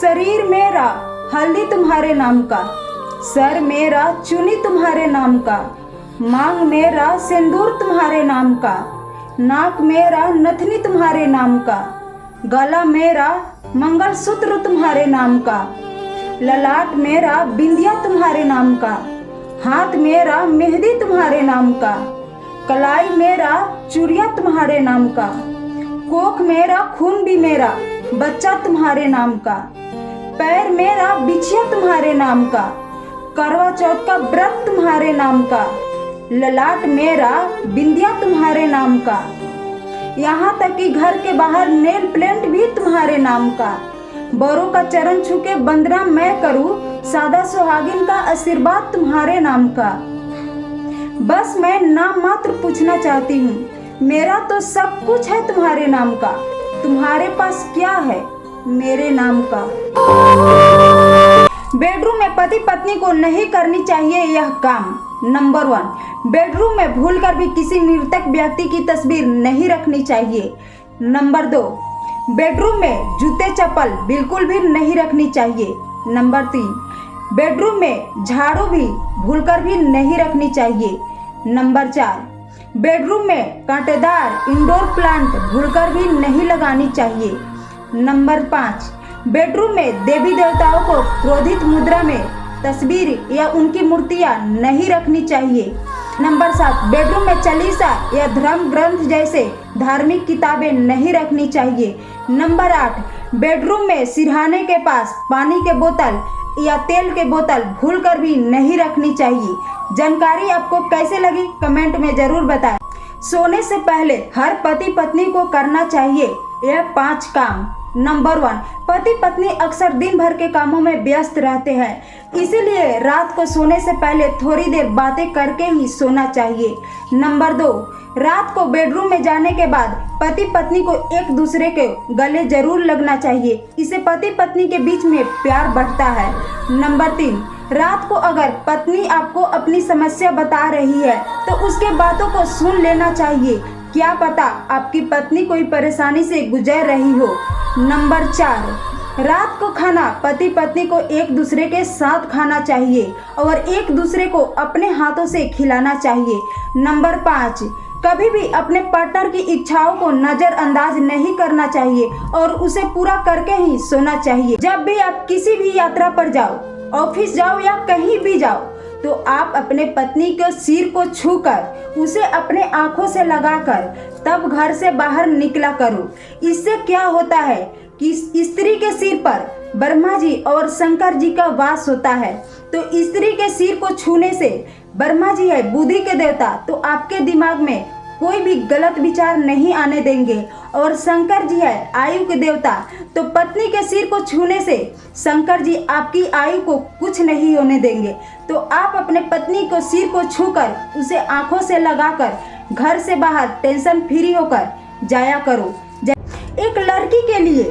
शरीर मेरा हल्दी तुम्हारे नाम का, सर मेरा चुनी तुम्हारे नाम का, मांग मेरा सिंदूर तुम्हारे नाम का, नाक मेरा नथनी तुम्हारे नाम का, गला मेरा मंगलसूत्र तुम्हारे नाम का, ललाट मेरा बिंदिया तुम्हारे नाम का, हाथ मेरा मेहंदी तुम्हारे नाम का, कलाई मेरा चूड़िया तुम्हारे नाम का, कोख मेरा खून भी मेरा बच्चा तुम्हारे नाम का, पैर मेरा बिछिया तुम्हारे नाम का, करवा चौथ का व्रत तुम्हारे नाम का, ललाट मेरा बिंदिया तुम्हारे नाम का, यहाँ तक कि घर के बाहर नेल पेंट भी तुम्हारे नाम का। बड़ों का चरण छू के वंदना मैं करूँ, सादा सुहागिन का आशीर्वाद तुम्हारे नाम का। बस मैं नाम मात्र पूछना चाहती हूँ, मेरा तो सब कुछ है तुम्हारे नाम का, तुम्हारे पास क्या है मेरे नाम का। बेडरूम में पति पत्नी को नहीं करनी चाहिए यह काम। नंबर 1, बेडरूम में भूलकर भी किसी मृतक व्यक्ति की तस्वीर नहीं रखनी चाहिए। नंबर 2, बेडरूम में जूते चप्पल बिल्कुल भी नहीं रखनी चाहिए। नंबर 3, बेडरूम में झाड़ू भी भूलकर भी नहीं रखनी चाहिए। नंबर 4, बेडरूम में कांटेदार इंडोर प्लांट भूलकर भी नहीं लगानी चाहिए। नंबर 5, बेडरूम में देवी देवताओं को क्रोधित मुद्रा में तस्वीर या उनकी मूर्तियां नहीं रखनी चाहिए। नंबर 7, बेडरूम में चालीसा या धर्म ग्रंथ जैसे धार्मिक किताबें नहीं रखनी चाहिए। नंबर 8, बेडरूम में सिरहाने के पास पानी के बोतल या तेल के बोतल भूलकर भी नहीं रखनी चाहिए। जानकारी आपको कैसे लगी कमेंट में जरूर बताएं। सोने से पहले हर पति पत्नी को करना चाहिए यह 5 काम। नंबर 1, पति पत्नी अक्सर दिन भर के कामों में व्यस्त रहते हैं, इसीलिए रात को सोने से पहले थोड़ी देर बातें करके ही सोना चाहिए। नंबर 2, रात को बेडरूम में जाने के बाद पति पत्नी को एक दूसरे के गले जरूर लगना चाहिए, इससे पति पत्नी के बीच में प्यार बढ़ता है। नंबर 3, रात को अगर पत्नी आपको अपनी समस्या बता रही है तो उसके बातों को सुन लेना चाहिए, क्या पता आपकी पत्नी कोई परेशानी से गुजर रही हो। नंबर 4, रात को खाना पति पत्नी को एक दूसरे के साथ खाना चाहिए और एक दूसरे को अपने हाथों से खिलाना चाहिए। नंबर 5, कभी भी अपने पार्टनर की इच्छाओं को नज़रअंदाज नहीं करना चाहिए और उसे पूरा करके ही सोना चाहिए। जब भी आप किसी भी यात्रा पर जाओ, ऑफिस जाओ या कहीं भी जाओ, तो आप अपने पत्नी के सिर को छूकर उसे अपने आंखों से लगाकर तब घर से बाहर निकला करो। इससे क्या होता है कि स्त्री के सिर पर ब्रह्मा जी और शंकर जी का वास होता है, तो स्त्री के सिर को छूने से ब्रह्मा जी है बुद्धि के देवता, तो आपके दिमाग में कोई भी गलत विचार नहीं आने देंगे, और शंकर जी है आयु के देवता, तो पत्नी के सिर को छूने से शंकर जी आपकी आयु को कुछ नहीं होने देंगे। तो आप अपने पत्नी को सिर को छूकर उसे आंखों से लगाकर घर से बाहर टेंशन फ्री होकर जाया करो। एक लड़की के लिए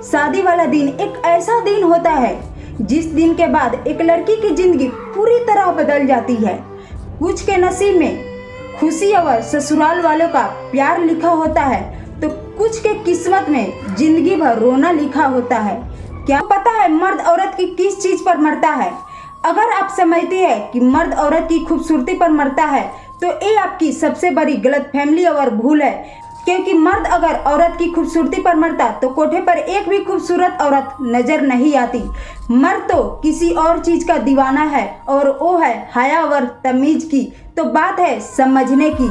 शादी वाला दिन एक ऐसा दिन होता है जिस दिन के बाद एक लड़की की जिंदगी पूरी तरह बदल जाती है। कुछ के नसीब में खुशी और ससुराल वालों का प्यार लिखा होता है, तो कुछ के किस्मत में जिंदगी भर रोना लिखा होता है। क्या पता है मर्द औरत की किस चीज पर मरता है? अगर आप समझते हैं कि मर्द औरत की खूबसूरती पर मरता है तो ये आपकी सबसे बड़ी गलतफहमी और भूल है, क्योंकि मर्द अगर औरत की खूबसूरती पर मरता तो कोठे पर एक भी खूबसूरत औरत नजर नहीं आती। मर्द तो किसी और चीज का दीवाना है और वो है हया और तमीज की। तो बात है समझने की।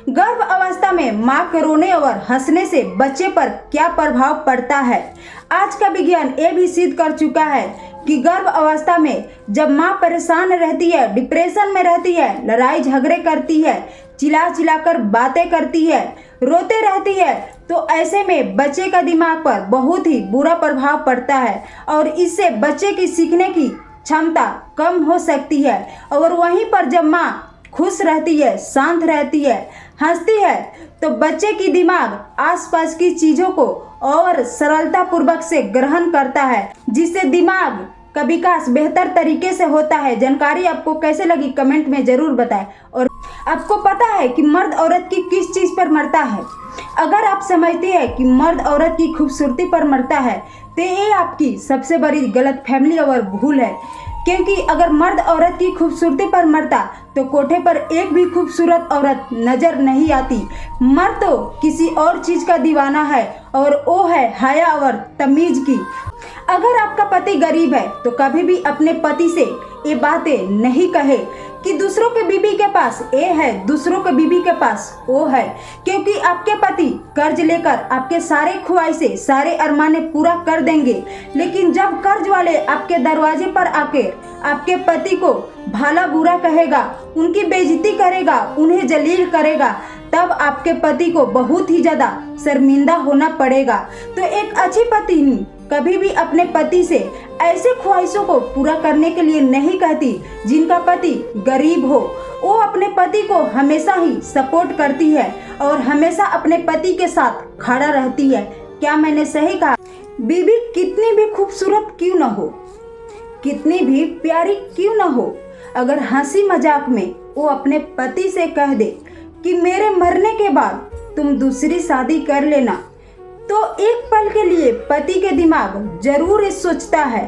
गर्भ अवस्था में माँ के रोने और हंसने से बच्चे पर क्या प्रभाव पड़ता है? आज का विज्ञान ये भी सिद्ध कर चुका है कि गर्भ अवस्था में जब माँ परेशान रहती है, डिप्रेशन में रहती है, लड़ाई झगड़े करती है, चिल्लाकर बातें करती है, रोते रहती है, तो ऐसे में बच्चे का दिमाग पर बहुत ही बुरा प्रभाव पड़ता है और इससे बच्चे की सीखने की क्षमता कम हो सकती है। और वहीं पर जब माँ खुश रहती है, शांत रहती है, हंसती है, तो बच्चे की दिमाग आसपास की चीज़ों को और सरलता पूर्वक से ग्रहण करता है, जिससे दिमाग का विकास बेहतर तरीके से होता है। जानकारी आपको कैसे लगी कमेंट में ज़रूर बताएं। और आपको पता है कि मर्द औरत की किस चीज़ पर मरता है? अगर आप समझते हैं कि मर्द औरत की खूबसूरती पर मरता है तो ये आपकी सबसे बड़ी गलतफहमी और भूल है। क्योंकि अगर मर्द औरत की खूबसूरती पर मरता तो कोठे पर एक भी खूबसूरत औरत नजर नहीं आती। मर्द तो किसी और चीज का दीवाना है और वो है हया और तमीज की। अगर आपका पति गरीब है तो कभी भी अपने पति से ये बातें नहीं कहे कि दूसरों के बीबी के पास ये है, दूसरों के बीबी के पास वो है। क्योंकि आपके पति कर्ज लेकर आपके सारे ख्वाहिशें, सारे अरमाने पूरा कर देंगे, लेकिन जब कर्ज वाले आपके दरवाजे पर आकर आपके पति को भला बुरा कहेगा, उनकी बेइज्जती करेगा, उन्हें जलील करेगा, तब आपके पति को बहुत ही ज्यादा शर्मिंदा होना पड़ेगा। तो एक अच्छी पत्नी कभी भी अपने पति से ऐसे ख्वाहिशों को पूरा करने के लिए नहीं कहती जिनका पति गरीब हो। वो अपने पति को हमेशा ही सपोर्ट करती है और हमेशा अपने पति के साथ खड़ा रहती है। क्या मैंने सही कहा? बीबी कितनी भी खूबसूरत क्यों न हो, कितनी भी प्यारी क्यों न हो, अगर हंसी मजाक में वो अपने पति से कह दे कि मेरे मरने के बाद तुम दूसरी शादी कर लेना, तो एक पल के लिए पति के दिमाग जरूर ये सोचता है।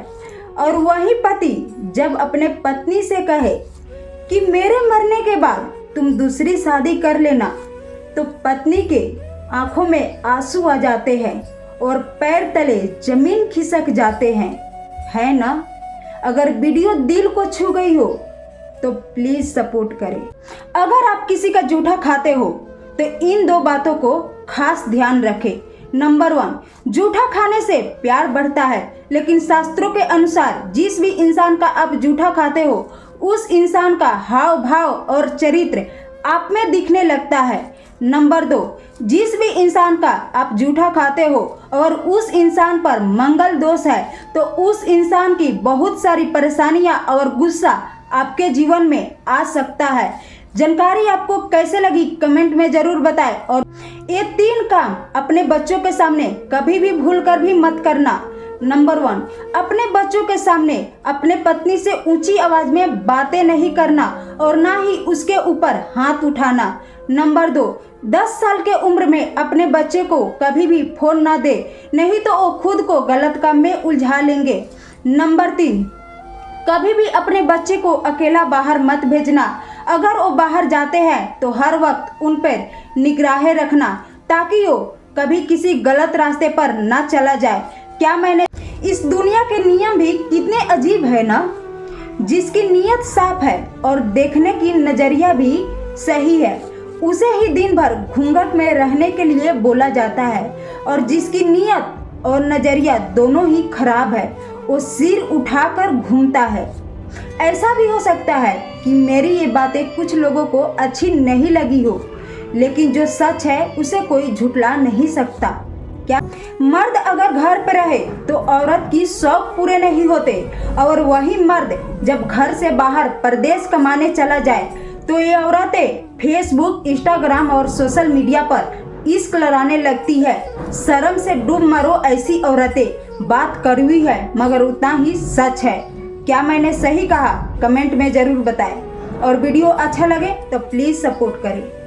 और वही पति जब अपने पत्नी से कहे कि मेरे मरने के बाद तुम दूसरी शादी कर लेना, तो पत्नी के आंखों में आंसू आ जाते हैं और पैर तले जमीन खिसक जाते हैं, है ना? अगर वीडियो दिल को छू गई हो तो प्लीज सपोर्ट करें। अगर आप किसी का जूठा खाते हो तो इन दो बातों को खास ध्यान रखें। नंबर 1, जूठा खाने से प्यार बढ़ता है, लेकिन शास्त्रों के अनुसार जिस भी इंसान का आप जूठा खाते हो उस इंसान का हाव भाव और चरित्र आप में दिखने लगता है। नंबर 2, जिस भी इंसान का आप जूठा खाते हो और उस इंसान पर मंगल दोष है तो उस इंसान की बहुत सारी परेशानियां और गुस्सा आपके जीवन में आ सकता है। जानकारी आपको कैसे लगी कमेंट में जरूर बताएं। और ये 3 काम अपने बच्चों के सामने कभी भी भूल कर भी मत करना। नंबर 1, अपने बच्चों के सामने अपने पत्नी से ऊंची आवाज में बातें नहीं करना और ना ही उसके ऊपर हाथ उठाना। नंबर 2, 10 साल के उम्र में अपने बच्चे को कभी भी फोन ना दे, नहीं तो वो खुद को गलत काम में उलझा लेंगे। नंबर 3, कभी भी अपने बच्चे को अकेला बाहर मत भेजना। अगर वो बाहर जाते हैं तो हर वक्त उन पर निगराहें रखना ताकि वो कभी किसी गलत रास्ते पर ना चला जाए। क्या मैंने इस दुनिया के नियम भी कितने अजीब है ना। जिसकी नीयत साफ है और देखने की नजरिया भी सही है उसे ही दिन भर घूंघट में रहने के लिए बोला जाता है, और जिसकी नीयत और नजरिया दोनों ही खराब है वो सिर उठाकर घूमता है। ऐसा भी हो सकता है कि मेरी ये बातें कुछ लोगों को अच्छी नहीं लगी हो, लेकिन जो सच है उसे कोई झुठला नहीं सकता। क्या मर्द अगर घर पर रहे तो औरत की शौक पूरे नहीं होते, और वही मर्द जब घर से बाहर परदेश कमाने चला जाए तो ये औरतें फेसबुक, इंस्टाग्राम और सोशल मीडिया पर इश्क लड़ाने लगती है। शर्म से डूब मरो ऐसी औरतें। बात कड़वी है मगर उतना ही सच है। क्या मैंने सही कहा? कमेंट में जरूर बताएं, और वीडियो अच्छा लगे तो प्लीज सपोर्ट करें।